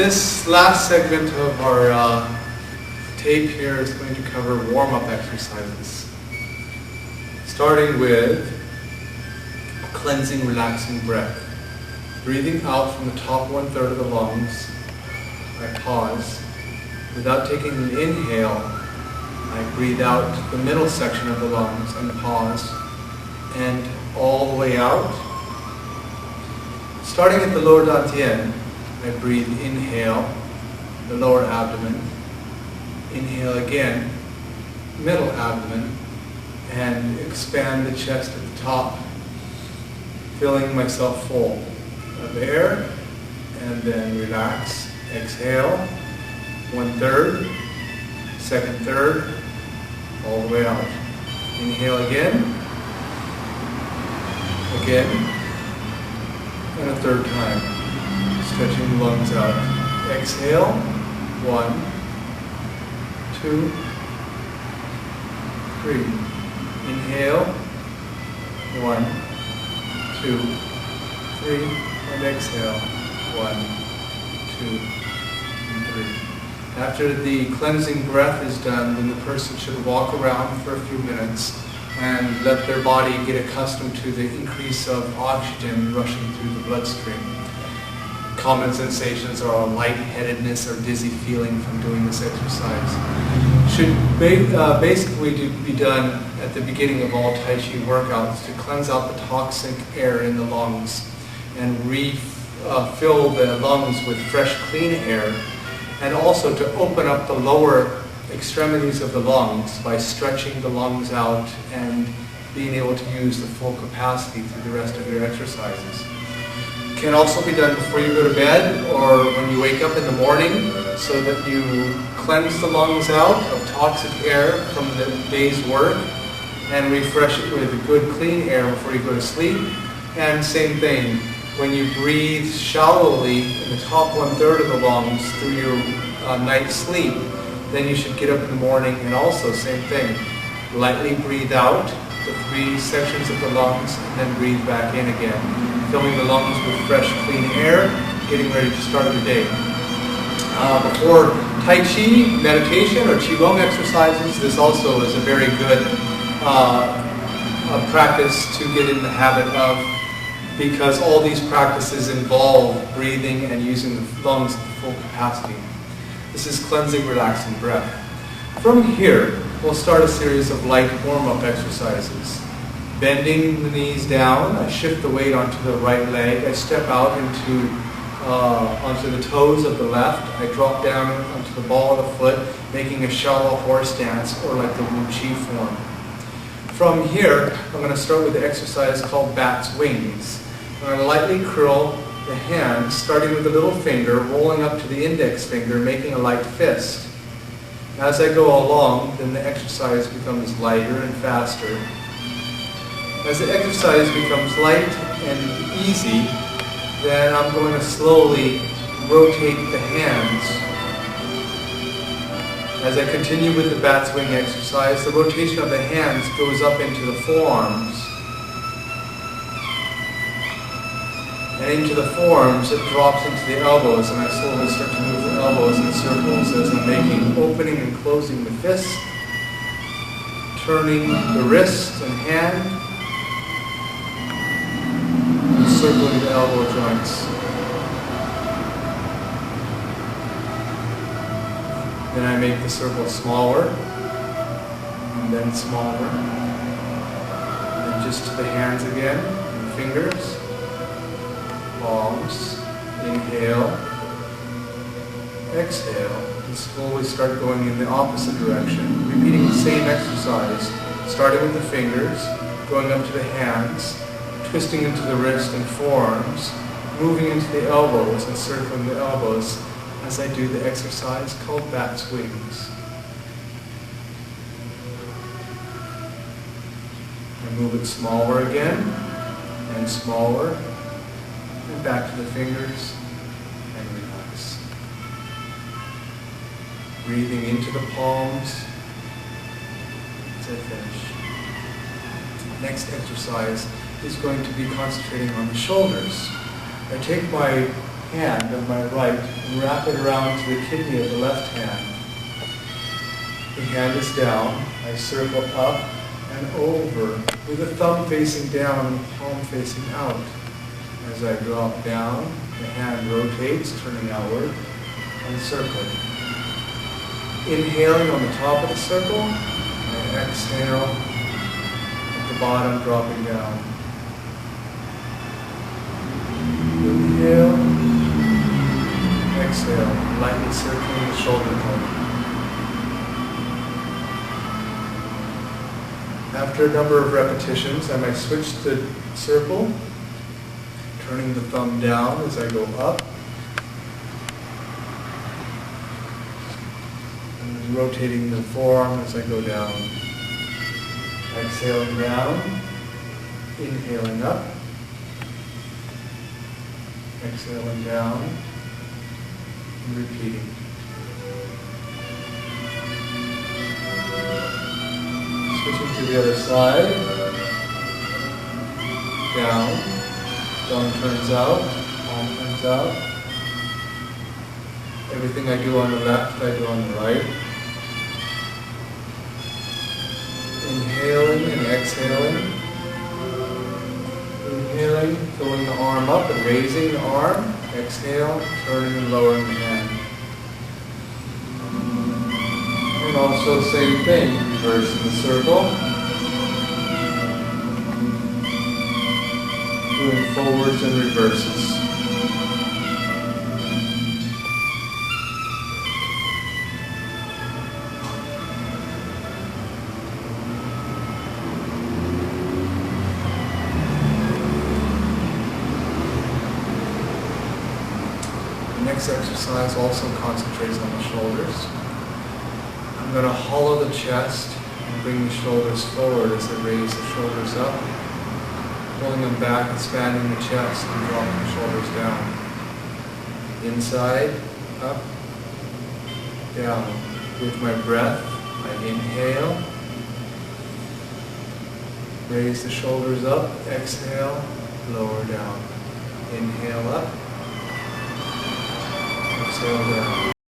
This last segment of our tape here is going to cover warm-up exercises, starting with cleansing, relaxing breath. Breathing out from the top 1/3 of the lungs, I pause. Without taking an inhale, I breathe out the middle section of the lungs and pause, and all the way out. Starting at the lower dantian, I breathe inhale, the lower abdomen, inhale again, middle abdomen, and expand the chest at the top, filling myself full of air, and then relax. Exhale, 1/3, second third, all the way out. Inhale again, and a third time. Stretching the lungs out. Exhale, 1, 2, 3. Inhale, 1, 2, 3, and exhale, 1, 2, and 3. After the cleansing breath is done, then the person should walk around for a few minutes and let their body get accustomed to the increase of oxygen rushing through the bloodstream. Common sensations are lightheadedness or dizzy feeling from doing this exercise. Should basically be done at the beginning of all Tai Chi workouts to cleanse out the toxic air in the lungs and refill the lungs with fresh, clean air, and also to open up the lower extremities of the lungs by stretching the lungs out and being able to use the full capacity through the rest of your exercises. Can also be done before you go to bed or when you wake up in the morning, so that you cleanse the lungs out of toxic air from the day's work and refresh it with good clean air before you go to sleep. And same thing, when you breathe shallowly in the top 1/3 of the lungs through your night's sleep, then you should get up in the morning and also same thing, lightly breathe out the 3 sections of the lungs and then breathe back in again, filling the lungs with fresh, clean air, getting ready to start the day. Before Tai Chi meditation or Qigong exercises, this also is a very good practice to get in the habit of, because all these practices involve breathing and using the lungs at full capacity. This is cleansing, relaxing breath. From here, we'll start a series of light warm-up exercises. Bending the knees down, I shift the weight onto the right leg. I step out onto the toes of the left. I drop down onto the ball of the foot, making a shallow horse dance, or like the Wu Chi form. From here, I'm going to start with the exercise called bat's wings. I'm going to lightly curl the hand, starting with the little finger, rolling up to the index finger, making a light fist. As I go along, then the exercise becomes lighter and faster. As the exercise becomes light and easy, then I'm going to slowly rotate the hands. As I continue with the bat's wing exercise, the rotation of the hands goes up into the forearms. And into the forearms, it drops into the elbows, and I slowly start to move the elbows in circles as I'm making opening and closing the fist, turning the wrist and hand, and circling the elbow joints. Then I make the circle smaller, and then smaller, and then just to the hands again, and fingers. Palms, inhale, exhale, and slowly start going in the opposite direction, repeating the same exercise, starting with the fingers, going up to the hands, twisting into the wrist and forearms, moving into the elbows and circling the elbows as I do the exercise called bat's wings. I move it smaller again, and smaller, and back to the fingers, and relax. Breathing into the palms as I finish. Next exercise is going to be concentrating on the shoulders. I take my hand of my right and wrap it around to the kidney of the left hand. The hand is down. I circle up and over with the thumb facing down and the palm facing out. As I drop down, the hand rotates, turning outward and circling. Inhaling on the top of the circle, and exhale at the bottom, dropping down. Inhale, exhale, lightly circling the shoulder blade. After a number of repetitions, I might switch the circle, turning the thumb down as I go up, and rotating the forearm as I go down. Exhaling down, inhaling up, exhaling down, and repeating. Switching to the other side. Down. Thumb turns out. Palm turns out. Everything I do on the left, I do on the right. Inhaling and exhaling. Inhaling, throwing the arm up and raising the arm. Exhale, turning and lowering the hand. And also same thing, reverse in the circle. Doing forwards and reverses. The next exercise also concentrates on the shoulders. I'm going to hollow the chest and bring the shoulders forward as I raise the shoulders up, pulling them back, expanding the chest and dropping the shoulders down. Inside, up, down. With my breath, I inhale, raise the shoulders up, exhale, lower down. Inhale up, exhale down.